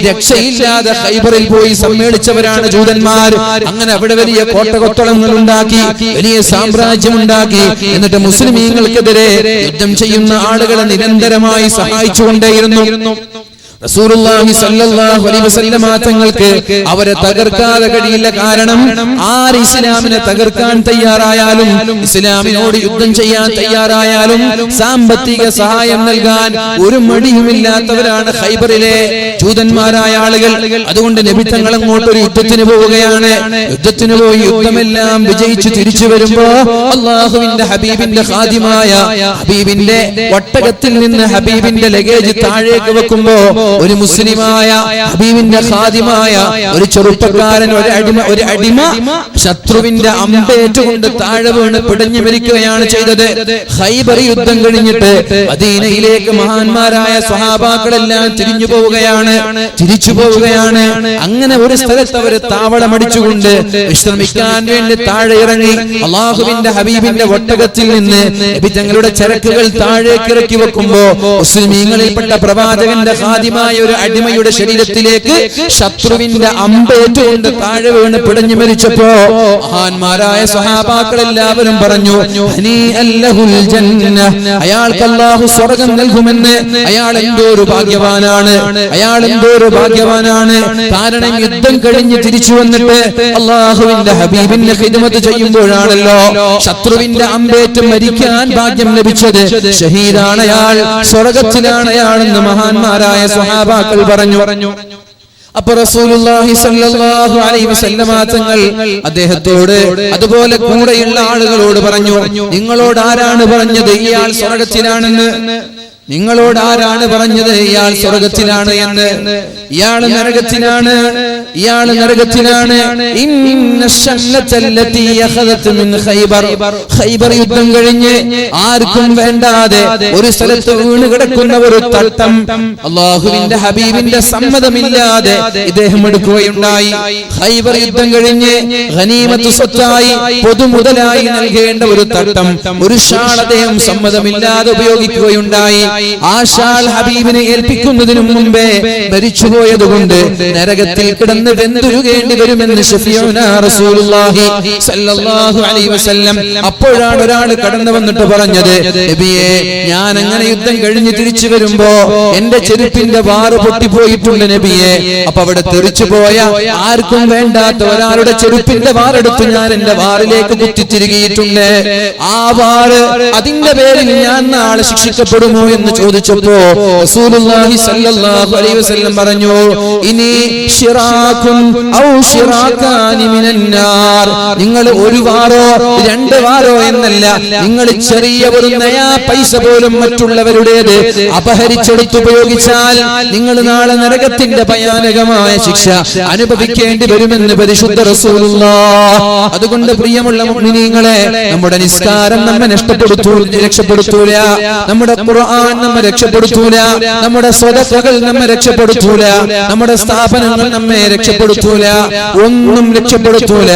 രക്ഷയില്ലാതെ ഖൈബറിൽ പോയി സമ്മേളിച്ചവരാണ് ജൂതന്മാർ. അങ്ങനെ അവിടെ വലിയ കോട്ടകൊത്തളങ്ങൾ ഉണ്ടാക്കി, വലിയ സാമ്രാജ്യം ഉണ്ടാക്കി. എന്നിട്ട് മുസ്ലിമീങ്ങൾക്കെതിരെ യുദ്ധം ചെയ്യുന്ന ആളുകളെ നിരന്തരമായി സഹായിച്ചുകൊണ്ടേയിരുന്നു. റസൂലുള്ളാഹി സ്വല്ലല്ലാഹു അലൈഹി വസല്ലം തങ്ങൾക്ക് അവരെ തകർക്കാതെ കഴിയില്ല. കാരണം ആര് ഇസ്ലാമിനെ തകർക്കാൻ തയ്യാറായാലും, ഇസ്ലാമിനോട് യുദ്ധം ചെയ്യാൻ തയ്യാറായാലും സാമ്പത്തിക സഹായം നൽകാൻ ഒരു മടിയുമില്ലാത്തവരാണ് ഖൈബറിലെ ജൂതന്മാരായ ആളുകൾ. അതുകൊണ്ട് നബി തങ്ങൾ അങ്ങോട്ട് ഒരു യുദ്ധത്തിന് പോവുകയാണ്. യുദ്ധത്തിന് പോയി യുദ്ധമെല്ലാം വിജയിച്ചു തിരിച്ചു വരുമ്പോ അല്ലാഹുവിന്റെ ഹബീബിന്റെ ഖാദിമായ ഹബീബിന്റെ ഒട്ടകത്തിൽ നിന്ന് ഹബീബിന്റെ ലഗേജ് താഴേക്ക് വെക്കുമ്പോ ഒരു മുസ്ലിമായ ഹബീബിന്റെ ഖാദിമായ ഒരു ചെറുപ്പക്കാരൻ, ഒരു അടിമ ശത്രുവിന്റെ അമ്പേറ്റുകൊണ്ട് താഴെ വീണ് പിടഞ്ഞു മരിക്കുകയാണ് ചെയ്തത്. ഖൈബർ യുദ്ധം കഴിഞ്ഞിട്ട് മദീനയിലേക്ക് മഹാന്മാരായ സ്വഹാബാക്കളെല്ലാം തിരിച്ചു പോവുകയാണ്. അങ്ങനെ ഒരു സ്ഥലത്ത് അവർ താവളമടിച്ചുകൊണ്ട് വിശ്രമിക്കാൻ വേണ്ടി താഴെ ഇറങ്ങി. അല്ലാഹുവിന്റെ ഹബീബിന്റെ ഒട്ടകത്തിൽ നിന്ന് നബി തങ്ങളുടെ ചരക്കുകൾ താഴേക്ക് ഇറക്കി വെക്കുമ്പോ മുസ്ലിമീങ്ങളിൽപ്പെട്ട പ്രവാചകന്റെ ഖാദിമായ ഒരു അടിമയുടെ ശരീരത്തിലേക്ക് ശത്രുവിന്റെ അമ്പേറ്റുകൊണ്ട് താഴെ വീണ് പിടഞ്ഞു മരിച്ചപ്പോ മഹാന്മാരായ സ്വഹാബാക്കൾ എല്ലാവരും പറഞ്ഞു, അയാൾക്ക് അല്ലാഹു സ്വർഗ്ഗം നൽകുമെന്ന്. അയാൾ എന്തോ ഒരു ഭാഗ്യവാനാണ്. കാരണം യുദ്ധം കഴിഞ്ഞ് തിരിച്ചു വന്നിട്ട് അല്ലാഹുവിന്റെ ഹബീബിന്റെ ഖിദ്മത്ത് ചെയ്യുമ്പോഴാണല്ലോ ശത്രുവിന്റെ അമ്പേറ്റ് മരിക്കാൻ ഭാഗ്യം ലഭിച്ചത്. ഷഹീദാണ് അയാൾ, സ്വർഗ്ഗത്തിലാണ് അയാളെന്ന് മഹാന്മാരായ സ്വഹാബാക്കൾ പറഞ്ഞു. അപ്പൊ റസൂലുള്ളാഹി സ്വല്ലല്ലാഹു അലൈഹി വസല്ലം തങ്ങൾ അദ്ദേഹത്തോട് അതുപോലെ കൂടെയുള്ള ആളുകളോട് പറഞ്ഞു, നിങ്ങളോട് ആരാണ് പറഞ്ഞത് ഇയാൾ സ്വർഗ്ഗത്തിലാണെന്ന്? നിങ്ങളോട് ആരാണ് പറഞ്ഞത് ഇയാൾ സ്വർഗ്ഗത്തിലാണ് എന്ന്? ഇയാൾ നരകത്തിലാണ്. ഖൈബർ യുദ്ധം കഴിഞ്ഞ് ആർക്കും വേണ്ടാതെ ഒരു സ്ഥലത്ത് വീണ് കിടക്കുന്ന ഒരു തട്ടം അല്ലാഹുവിന്റെ ഹബീബിന്റെ സമ്മതമില്ലാതെ ഇദ്ദേഹം എടുക്കുകയുണ്ടായി. ഖൈബർ യുദ്ധം കഴിഞ്ഞ് ഗനീമത്ത് സ്വത്തായി പൊതുമുതലായി നൽകേണ്ട ഒരു തട്ടം, ഒരു ഷാൾ അദ്ദേഹം സമ്മതമില്ലാതെ ഉപയോഗിക്കുകയുണ്ടായി. ആ ഷാൾ ഹബീബിനെ ഏൽപ്പിക്കുന്നതിനു മുമ്പേ മരിച്ചുപോയതുകൊണ്ട് നരകത്തിൽ കിടന്ന് വെന്തുരുകേണ്ടി വരുമെന്ന് ശഫീഉനാ റസൂലുള്ളാഹി സ്വല്ലല്ലാഹു അലൈഹി വസല്ലം. അപ്പോഴാണ് ഒരാൾ കടന്നു വന്നിട്ട് പറഞ്ഞത്, നബിയേ, ഞാൻ അങ്ങനെ യുദ്ധം കഴിഞ്ഞ് തിരിച്ചു വരുമ്പോ എന്റെ ചെരുപ്പിന്റെ വാറ് പൊട്ടിപ്പോയിട്ടുണ്ട് നബിയേ. അപ്പൊ അവിടെ തെറിച്ചുപോയ ആർക്കും വേണ്ടാത്ത ഒരാളുടെ ചെരുപ്പിന്റെ വാറെടുത്ത് ഞാൻ എന്റെ വാറിലേക്ക് കുത്തിത്തിരുകിയിട്ടുണ്ട്. ആ വാറ്, അതിന്റെ പേരിൽ ഞാൻ നാളെ ശിക്ഷിക്കപ്പെടുമോ എന്ന് ചോദിച്ചപ്പോ റസൂലുള്ളാഹി സ്വല്ലല്ലാഹു അലൈഹി വസല്ലം പറഞ്ഞു, ഇനി ശിറാകുൻ ഔ ശിറാകാനി മിനന്നാർ. നിങ്ങൾ ഒരു വാറോ രണ്ട് വാറോ എന്നല്ല, നിങ്ങൾ ചെറിയ ഒരു നയാ പൈസ പോലും മറ്റുള്ളവരുടേത് അപഹരിച്ചെടുത്തുപയോഗിച്ചാൽ നിങ്ങൾ നാളെ നരകത്തിന്റെ ഭയാനകമായ ശിക്ഷ അനുഭവിക്കേണ്ടി വരുമെന്ന് പരിശുദ്ധ റസൂലുള്ളാഹ്. അതുകൊണ്ട് പ്രിയമുള്ള മുഅ്മിനീങ്ങളെ, നമ്മുടെ നിസ്കാരം നമ്മെ രക്ഷപ്പെടുത്തൂല, നമ്മുടെ ഖുർആൻ നമ്മെ രക്ഷപ്പെടുത്തൂല, നമ്മുടെ സ്വതക്കകൾ നമ്മെ രക്ഷപ്പെടുത്തൂല, നമ്മുടെ സ്ഥാപനങ്ങൾ നമ്മെ രക്ഷപ്പെടുത്തൂല, ഒന്നും രക്ഷപ്പെടുത്തൂല.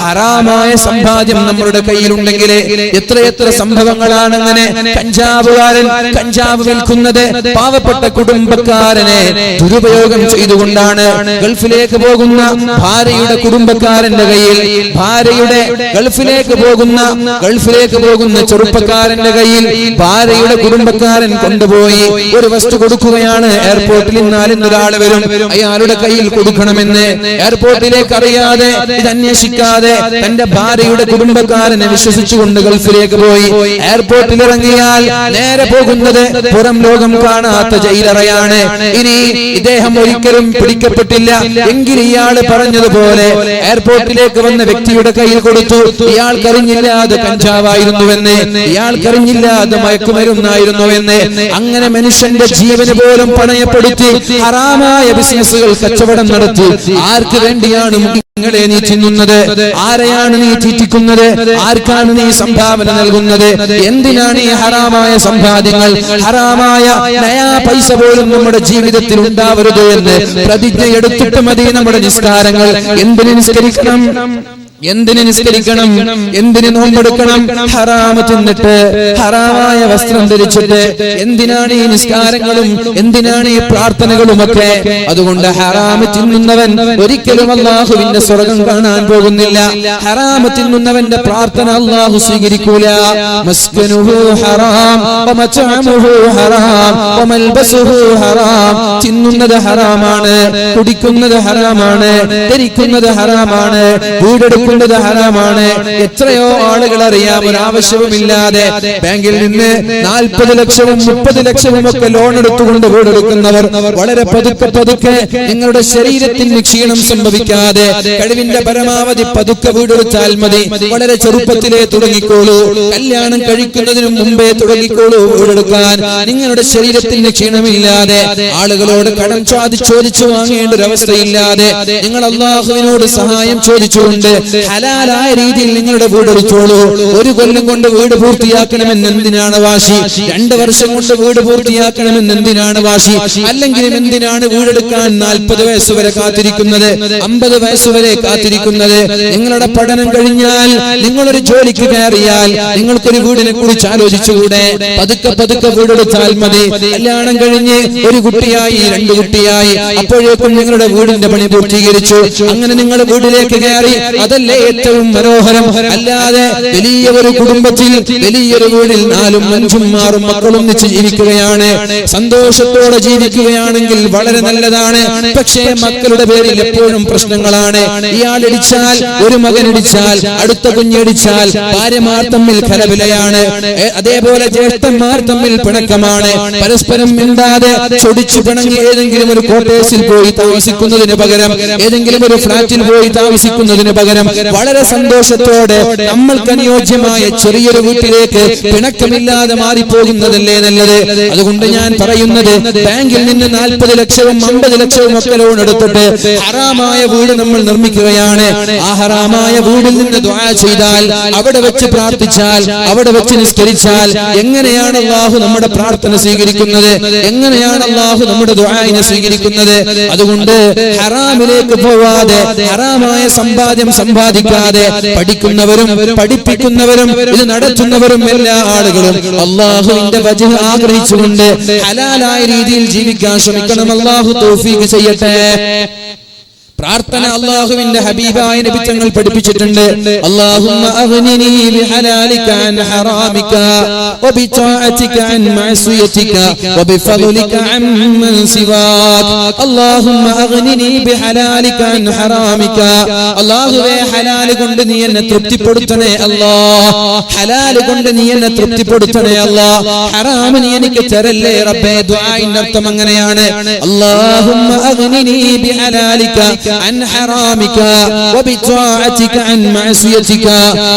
ഹറാമായ സമ്പാദ്യം നമ്മുടെ കയ്യിലുണ്ടെങ്കിൽ എത്രയെത്ര സംഭവങ്ങളാണ് അങ്ങനെ. കഞ്ചാവുകാരൻ കഞ്ചാവ് വിൽക്കുന്നത് പാവപ്പെട്ട കുടുംബക്കാരനെ ദുരുപയോഗം ചെയ്തുകൊണ്ടാണ്. ഗൾഫിലേക്ക് പോകുന്ന ഭാര്യയുടെ കുടുംബക്കാരന്റെ കയ്യിൽ, ഭാര്യയുടെ ഗൾഫിലേക്ക് പോകുന്ന ചെറുപ്പക്കാരന്റെ കയ്യിൽ ഭാര്യയുടെ കുടുംബക്കാരൻ കൊണ്ടുപോയി ഒരു വസ്തു കൊടുക്കുകയാണ്. എയർപോർട്ടിൽ ഒരാൾ വരും, അയാളുടെ കയ്യിൽ കൊടുക്കണമെന്ന്. എയർപോർട്ടിലേക്ക് അറിയാതെ, ഇത് അന്വേഷിക്കാതെ തന്റെ ഭാര്യയുടെ കുടുംബക്കാരനെ വിശ്വസിച്ചുകൊണ്ട് ഗൾഫിലേക്ക് പോയി. എയർപോർട്ടിൽ ഇറങ്ങിയാൽ നേരെ പോകുന്നത് പുറം ലോകം കാണാത്ത ജയിലറയാണ്. ഇനി ഇദ്ദേഹം ഒരിക്കലും പിടിക്കപ്പെട്ടില്ല എങ്കിൽ ഇയാള് പറഞ്ഞതുപോലെ എയർപോർട്ടിലേക്ക് വന്ന വ്യക്തിയുടെ കയ്യിൽ കൊടുത്തു. ഇയാൾക്കറിഞ്ഞില്ല അത് കഞ്ചാവായിരുന്നുവെന്ന്, ഇയാൾക്കറിഞ്ഞില്ല അത് മയക്കുമരുന്നായിരുന്നുവെന്ന്. അങ്ങനെ മനുഷ്യന്റെ ജീവന് പോലും പണയപ്പെടുത്തി ഹറാമായ ബിസിനസ്സുകൾ കച്ചവടം നടത്തി. ആർക്ക് വേണ്ടിയാണ് നിങ്ങളെ നീ തിന്നുന്നത്? ആരെയാണ് നീ തീറ്റിക്കുന്നത്? ആർക്കാണ് നീ സംഭാവന നൽകുന്നത്? എന്തിനാണ് ഈ ഹറാമായ സമ്പാദ്യങ്ങൾ, ഹറാമായ നയാ പൈസ പോലും നമ്മുടെ ജീവിതത്തിൽ ഉണ്ടാവരുത് എന്ന് പ്രതിജ്ഞ എടുത്തിട്ട് മതി നമ്മുടെ നിസ്കാരങ്ങൾ. എന്തിന് നിസ്കരിക്കണം? എന്തിന് നിസ്കരിക്കണം, എന്തിന് നോമ്പെടുക്കണം? ഹറാമ് തിന്നിട്ട് ഹറാമായ വസ്ത്രം ധരിച്ചിട്ട് എന്തിനാണ് ഈ നിസ്കാരങ്ങളും എന്തിനാണ് ഈ പ്രാർത്ഥനകളുമൊക്കെ? അതുകൊണ്ട് ഹറാമ് തിന്നുന്നവൻ ഒരിക്കലും അല്ലാഹുവിന്റെ സ്വർഗ്ഗം കാണാൻ പോകുന്നില്ല. ഹറാമ് തിന്നുന്നവന്റെ പ്രാർത്ഥന അല്ലാഹു സ്വീകരിക്കൂല. മസ്കനുഹു ഹറാം വമത്അമുഹു ഹറാം വമൽബസുഹു ഹറാം. തിന്നുന്നത് ഹറാമാണ്, കുടിക്കുന്നത് ഹറാമാണ്, ധരിക്കുന്നത് ഹറാമാണ്, വീടെടുക്കുന്നത് ഹറാമാണ്. എത്രയോ ആളുകൾ അറിയാം, ഒരാവശ്യവുമില്ലാതെ ബാങ്കിൽ നിന്ന് 40 ലക്ഷവും 30 ലക്ഷവും ഒക്കെ ലോൺ എടുത്തുകൊണ്ട് വീടെടുക്കുന്നവർ. വളരെ പതുക്കെ നിങ്ങളുടെ ശരീരത്തിന് ക്ഷീണം സംഭവിക്കാതെ കഴിവിന്റെ പരമാവധി പതുക്കെ വീടെടുത്താൽ മതി. വളരെ ചെറുപ്പത്തിലേ തുടങ്ങിക്കോളൂ, കല്യാണം കഴിക്കുന്നതിന് മുമ്പേ തുടങ്ങിക്കോളൂ വീടെടുക്കാൻ. നിങ്ങളുടെ ശരീരത്തിന് ക്ഷീണമില്ലാതെ ആളുകളോട് കടം ചോദിച്ചു വാങ്ങേണ്ട ഒരു അവസ്ഥയില്ലാതെ നിങ്ങൾ അല്ലാഹുവിനോട് സഹായം ചോദിച്ചുകൊണ്ട് ഹലാലായ രീതിയിൽ നിങ്ങളുടെ വീടെടുത്തോളൂ. 1 കൊല്ലം കൊണ്ട് വീട് പൂർത്തിയാക്കണമെന്ന് എന്തിനാണ് വാശി? 2 വർഷം കൊണ്ട് വീട് പൂർത്തിയാക്കണമെന്ന് എന്തിനാണ് വാശി? അല്ലെങ്കിലും എന്തിനാണ് വീടെടുക്കാൻ 40 വയസ്സ് വരെ കാത്തിരിക്കുന്നത്, 50 വയസ്സ് വരെ കാത്തിരിക്കുന്നത്? നിങ്ങളുടെ പഠനം കഴിഞ്ഞാൽ നിങ്ങളൊരു ജോലിക്ക് കയറിയാൽ നിങ്ങൾക്കൊരു വീടിനെ കുറിച്ച് ആലോചിച്ചുകൂടെ? പതുക്കെ വീടെടുത്താൽ മതി. കല്യാണം കഴിഞ്ഞ് 1 കുട്ടിയായി 2 കുട്ടിയായി, അപ്പോഴേക്കും നിങ്ങളുടെ വീടിന്റെ പണി പൂർത്തീകരിച്ചു. അങ്ങനെ നിങ്ങൾ വീട്ടിലേക്ക് കയറി. അതല്ലേ ഏറ്റവും മനോഹരം? അല്ലാതെ വലിയ ഒരു കുടുംബത്തിൽ വലിയൊരു വീടിൽ 4ഉം 5ഉം 6ഉം മക്കളും ഒന്നിച്ച് ജീവിക്കുകയാണ്, സന്തോഷത്തോടെ ജീവിക്കുകയാണെങ്കിൽ വളരെ നല്ലതാണ്. പക്ഷേ മക്കളുടെ പേരിൽ എപ്പോഴും പ്രശ്നങ്ങളാണ്. ഇയാൾ ഇടിച്ചാൽ, ഒരു മകൻ ഇടിച്ചാൽ, അടുത്ത കുഞ്ഞിടിച്ചാൽ ഭാര്യമാർ തമ്മിൽ കലപിലയാണ്. അതേപോലെ ജ്യേഷ്ഠന്മാർ തമ്മിൽ പിണക്കമാണ്. പരസ്പരം മിണ്ടാതെ ചൊടിച്ചു പിണങ്ങി ഏതെങ്കിലും ഒരു ക്വാർട്ടേഴ്സിൽ പോയി താമസിക്കുന്നതിന് പകരം, ഏതെങ്കിലും ഒരു ഫ്ലാറ്റിൽ പോയി താമസിക്കുന്നതിന് പകരം വളരെ സന്തോഷത്തോടെ നമ്മൾക്ക് അനുയോജ്യമായ ചെറിയൊരു വീട്ടിലേക്ക് പിണക്കമില്ലാതെ മാറിപ്പോകുന്നതല്ലേ നല്ലത്? അതുകൊണ്ട് ഞാൻ പറയുന്നത്, ബാങ്കിൽ നിന്ന് 40 ലക്ഷവും 50 ലക്ഷവും ഒക്കെ ലോൺ എടുത്തിട്ട് ഹറാമായ വീട് നമ്മൾ നിർമ്മിക്കുകയാണ്. ആ ഹറാമായ വീടിൽ നിന്ന് ദുആ ചെയ്താൽ, അവിടെ വെച്ച് പ്രാർത്ഥിച്ചാൽ, അവിടെ വെച്ച് നിസ്കരിച്ചാൽ എങ്ങനെയാണ് അല്ലാഹു നമ്മുടെ പ്രാർത്ഥന സ്വീകരിക്കുന്നത്? എങ്ങനെയാണ് അല്ലാഹു നമ്മുടെ ദുആഇനെ സ്വീകരിക്കുന്നത്? അതുകൊണ്ട് ഹറാമിലേക്ക് പോവാതെ, ഹറാമായ സമ്പാദ്യം സമ്പാദിക്കാതെ പഠിക്കുന്നവരും പഠിപ്പിക്കുന്നവരും ഇത് നടത്തുന്നവരും എല്ലാ ആളുകളും അല്ലാഹുവിന്റെ വജ്ഹ് ആഗ്രഹിച്ചുകൊണ്ട് ഹലാലായ രീതിയിൽ ജീവിക്കാൻ ശ്രമിക്കണം. അല്ലാഹു തൗഫീഖ് ചെയ്യട്ടെ. പ്രാർത്ഥന അല്ലാഹുവിന്റെ ഹബീബായ നബി തങ്ങൾ പഠിപ്പിച്ചിട്ടുണ്ട്. അല്ലാഹുമ്മ അഗ്നിനി ബിഹലാലിക അൻ ഹറാമിക വബിതാഅതിക അൻ മഅസിയതിക വബിഫദ്ലിക അമ്മൻ സിവാക. അല്ലാഹുമ്മ അഗ്നിനി ബിഹലാലിക അൻ ഹറാമിക. അല്ലാഹുവേ, ഹലാൽ കൊണ്ട് നീ എന്നെ തൃപ്തിപ്പെടുത്തണേ അല്ലാഹ്. ഹലാൽ കൊണ്ട് നീ എന്നെ തൃപ്തിപ്പെടുത്തണേ അല്ലാഹ്. ഹറാം നീ എനിക്ക് തരല്ലേ റബ്ബേ. ദുആഇന്റെ അർത്ഥം അങ്ങനെയാണ്. അല്ലാഹുമ്മ അഗ്നിനി ബിഹലാലിക അൻ ഹറാമിക വബിതാഅതിക അൻ മഅസിയതിക.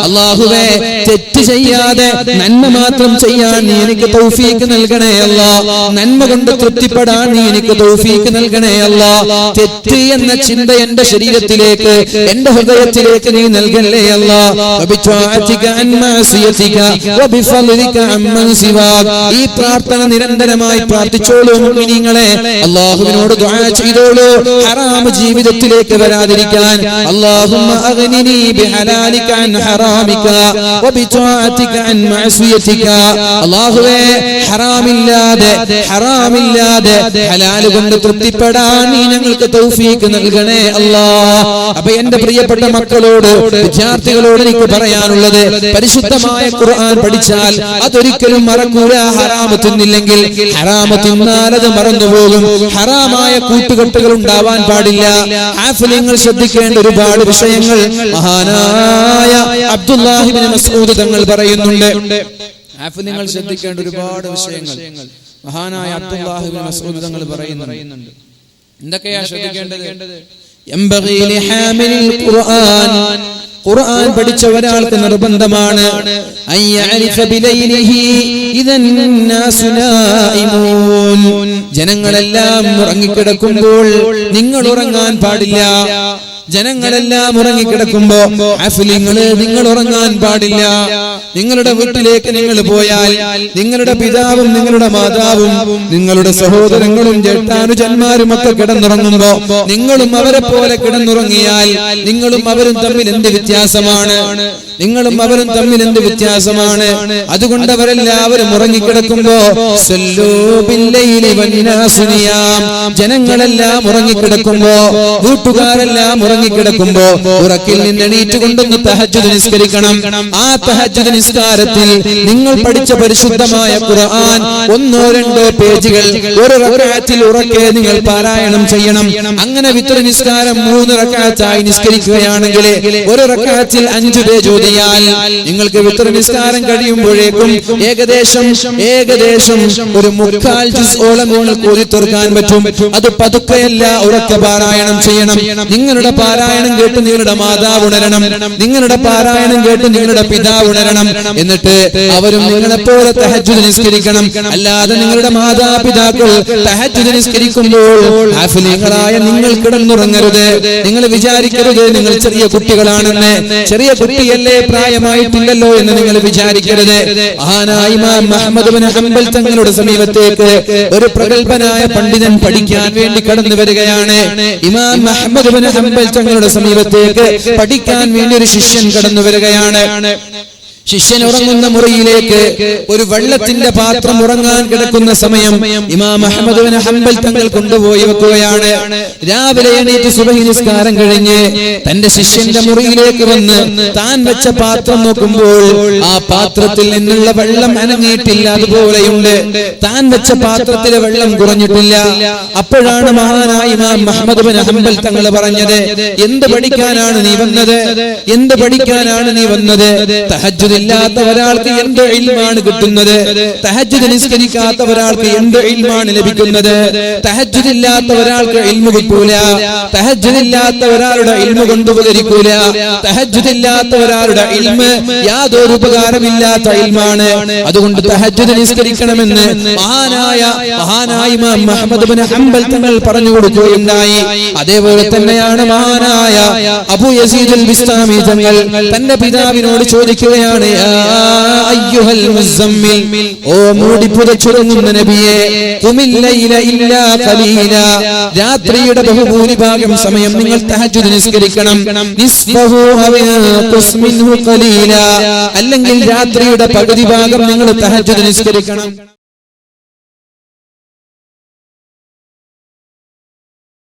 അല്ലാഹുവേ, തെറ്റ് ചെയ്യാതെ നന്മ മാത്രം ചെയ്യാൻ നീ എനിക്ക് തൗഫീഖ് നൽകണേ അല്ലാഹ്. നന്മ കൊണ്ട് തൃപ്തിപ്പെടാൻ നീ എനിക്ക് തൗഫീഖ് നൽകണേ അല്ലാഹ്. തെറ്റ് എന്ന ചിന്ത എന്റെ ശരീരത്തിലേക്ക്, എന്റെ ഹൃദയത്തിലേക്ക് നീ നൽകല്ലേ അല്ലാഹ്. വബിതാഅതിക അൻ മഅസിയതിക വബിഫദ്ലിക അമ്മൻ സിവാക. ഈ പ്രാർത്ഥന നിരന്തരമായി പ്രാർത്ഥിച്ചോളൂ മുഅ്മിനീങ്ങളെ. അല്ലാഹുവിനോട് ദുആ ചെയ്തോളൂ ഹറാം ജീവിതത്തിലേക്ക് വരാതിരിക്കാൻ. അല്ലാഹുമ്മ അഗ്നിനി ബിഹലാലിക അൻ ഹറാമിക വബിതാഅതിക അൻ മഅസിയതിക. അല്ലാഹുവേ, ഹറാമില്ലാതെ ഹലാൽ കൊണ്ട് തൃപ്തിപ്പെടാൻ നീ ഞങ്ങൾക്ക് തൗഫീഖ് നൽകണേ അല്ലാഹ്. അപ്പോൾ എന്റെ പ്രിയപ്പെട്ട മക്കളോട്, വിദ്യാർത്ഥികളോട് എനിക്ക് പറയാനുള്ളത്, പരിശുദ്ധമായ ഖുർആൻ പഠിച്ചാൽ അതൊരിക്കലും മറക്കൂല. ഹറാമ് തിന്നില്ലെങ്കിൽ, ഹറാമ് തിന്നാൽ അത് മറന്നുപോകും. ഹറാമായ കൂട്ടുകെട്ടുകൾ ഉണ്ടാവാൻ പാടില്ല. ഹാഫിലിങ്ങൾ ശ്രദ്ധിക്കേണ്ട ഒരുപാട് വിഷയങ്ങൾ മഹാനായ അബ്ദുല്ലാഹി ഇബ്നു മസ്ഊദ് തങ്ങൾ പറയുന്നുണ്ട്. ഹാഫിലിങ്ങൾ ശ്രദ്ധിക്കേണ്ട ഒരുപാട് വിഷയങ്ങൾ മഹാനായ അബ്ദുല്ലാഹി ഇബ്നു മസ്ഊദ് തങ്ങൾ പറയുന്നുണ്ട്. എന്തൊക്കെയാ ശ്രദ്ധിക്കേണ്ടത്? യംബഗി ലിഹാമിലിൽ ഖുർആൻ. ഖുർആൻ പഠിച്ച ഒരാൾക്ക് നിർബന്ധമാണ് അയ്യഅരിഫ ബിലൈലിഹി ഇദൻ നാസു നായിമൂൻ. ജനങ്ങളെല്ലാം ഉറങ്ങിക്കിടക്കുമ്പോൾ നിങ്ങൾ ഉറങ്ങാൻ പാടില്ല. ജനങ്ങളെല്ലാം ഉറങ്ങിക്കിടക്കുമ്പോ നിങ്ങൾ ഉറങ്ങാൻ പാടില്ല. നിങ്ങളുടെ വീട്ടിലേക്ക് നിങ്ങൾ പോയാൽ നിങ്ങളുടെ പിതാവും നിങ്ങളുടെ മാതാവും നിങ്ങളുടെ സഹോദരങ്ങളും ജേഷ്ഠാനുജന്മാരും ഒക്കെ കിടന്നുറങ്ങുമ്പോ നിങ്ങളും അവരെ പോലെ കിടന്നുറങ്ങിയാൽ നിങ്ങളും അവരും തമ്മിൽ എന്ത് വ്യത്യാസമാണ്? നിങ്ങളും അവരും തമ്മിൽ എന്ത് വ്യത്യാസമാണ്? അതുകൊണ്ട് അവരെല്ലാവരും ഉറങ്ങിക്കിടക്കുമ്പോ ജനങ്ങളെല്ലാം ഉറങ്ങിക്കിടക്കുമ്പോ വീട്ടുകാരെല്ലാം ഉറങ്ങിക്കിടക്കുമ്പോ ഉറക്കിൽ നിന്ന് എണീറ്റ് കൊണ്ടൊന്ന് തഹജ്ജുദ് നിസ്കരിക്കണം. ആ തഹജ്ജുദ് നിസ്കാരത്തിൽ നിങ്ങൾ പഠിച്ച പരിശുദ്ധമായ ഖുർആൻ 1-2 പേജുകൾ ഒരു റക്അത്തിൽ ഉറക്കെ നിങ്ങൾ പാരായണം ചെയ്യണം. അങ്ങനെ വിത്ർ നിസ്കാരം 3 റക്അത്തായി നിസ്കരിക്കുകയാണെങ്കിൽ ഒരു റക്അത്തിൽ 5 പേജ് ഓതിയാൽ നിങ്ങൾക്ക് വിത്ർ നിസ്കാരം കഴിയുമ്പോഴേക്കും ഏകദേശം ഒരു 3/4 ജുസ്ഓളം നിങ്ങൾക്ക് ഓതി തീർക്കാൻ പറ്റും. അത് പതുക്കെയല്ല, ഉറക്കെ പാരായണം ചെയ്യണം. നിങ്ങളുടെ പാരായണം കേട്ട് നിങ്ങളുടെ മാതാവ് ഉണരണം, നിങ്ങളുടെ പാരായണം കേട്ട് നിങ്ങളുടെ പിതാവ് ഉണരണം. എന്നിട്ട് അവരും നിങ്ങളെപ്പോലെ തഹജ്ജുദ് നിസ്കരിക്കണം. അല്ലാതെ നിങ്ങളുടെ മാതാപിതാക്കൾ തഹജ്ജുദ് നിസ്കരിക്കുമ്പോൾ ഹാഫിളീങ്ങളായ നിങ്ങൾ കിടന്നുറങ്ങരുത്. നിങ്ങൾ വിചാരിക്കരുത് നിങ്ങൾ ചെറിയ കുട്ടികളാണെന്ന്. ചെറിയ കുട്ടിയല്ലേ, പ്രായമായിട്ടില്ലല്ലോ എന്ന് നിങ്ങൾ വിചാരിക്കരുത്. മഹാനായ ഇമാം അഹ്മദ് ഇബ്നു ഹംബൽ തങ്ങളുടെ സമീപത്തേക്ക് ഒരു പ്രഗൽഭനായ പണ്ഡിതൻ പഠിക്കാൻ വേണ്ടി കടന്നു വരികയാണ്. ഇമാം അഹ്മദ് ഇബ്നു ഹംബൽ തങ്ങളുടെ സമീപത്തേക്ക് പഠിക്കാൻ വേണ്ടി ഒരു ശിഷ്യൻ കടന്നു വരികയാണ്. ശിഷ്യൻ ഉറങ്ങുന്ന മുറിയിലേക്ക് ഒരു വെള്ളത്തിന്റെ പാത്രം ഉറങ്ങാൻ കിടക്കുന്ന സമയം ഇമാം അഹ്മദ് ഇബ്നു ഹംബൽ തങ്ങൾ കൊണ്ടുപോയി വെക്കുകയാണ്. രാവിലെ എണീറ്റ് സുബഹി നിസ്കാരം കഴിഞ്ഞ് തന്റെ ശിഷ്യന്റെ മുറിയിലേക്ക് വന്ന് താൻ വെച്ച പാത്രം നോക്കുമ്പോൾ ആ പാത്രത്തിൽ നിന്നുള്ള വെള്ളം അനങ്ങിയിട്ടില്ല, അതുപോലെയുണ്ട്. താൻ വെച്ച പാത്രത്തിലെ വെള്ളം കുറഞ്ഞിട്ടില്ല. അപ്പോഴാണ് മഹാനായ ഇമാം അഹ്മദ് ഇബ്നു ഹംബൽ തങ്ങൾ പറഞ്ഞത്, എന്ത് പഠിക്കാനാണ് നീ വന്നത്? എന്ത് പഠിക്കാനാണ് നീ വന്നത്? തഹജ്ജുദ് ഇല്ലാത്ത ഒരാൾക്ക് എന്ത് ഇൽമാണ് കിട്ടുന്നത്? തഹജ്ജുദ് നിസ്കരിക്കാത്ത ഒരാൾക്ക് എന്ത് ഇൽമാണ് ലഭിക്കുന്നത്? തഹജ്ജുദ് ഇല്ലാത്ത ഒരാൾക്ക് ഇൽമു കിട്ടൂല. തഹജ്ജുദ് ഇല്ലാത്ത ഒരാളുടെ ഇൽമു കൊണ്ട് ഉപകരിക്കൂല. തഹജ്ജുദ് ഇല്ലാത്ത ഒരാളുടെ ഇൽമ് യാതൊരു ഉപകാരമില്ലാത്ത ഇൽമാണ്. അതുകൊണ്ട് തഹജ്ജുദ് നിസ്കരിക്കണമെന്ന് മഹാനായ ഇമാം അഹ്മദ് ഇബ്നു ഹംബൽ തങ്ങൾ പറഞ്ഞു കൊടുക്കുകയുണ്ടായി. അതേപോലെ തന്നെയാണ് മഹാനായ അബൂ യസീദ് അൽ ബിസ്താമി തങ്ങൾ തന്റെ പിതാവിനോട് ചോദിക്കുകയാണ്, അയ്യുഹൽ മുസമ്മിൽ, ഓ മൂടി പുതച്ചുറങ്ങുന്ന നബിയേ, ഖുമിൽ ലൈല ഇല്ലാ ഖലീല, രാത്രിയുടെ ബഹുഭൂരിഭാഗം സമയം നിങ്ങൾ തഹജ്ജുദ് നിസ്കരിക്കണം. നിസ്ഫഹു അവ ഖുസ് മിൻഹു ഖലീല, അല്ലെങ്കിൽ രാത്രിയുടെ പകുതി ഭാഗം നിങ്ങൾ തഹജ്ജുദ് നിസ്കരിക്കണം.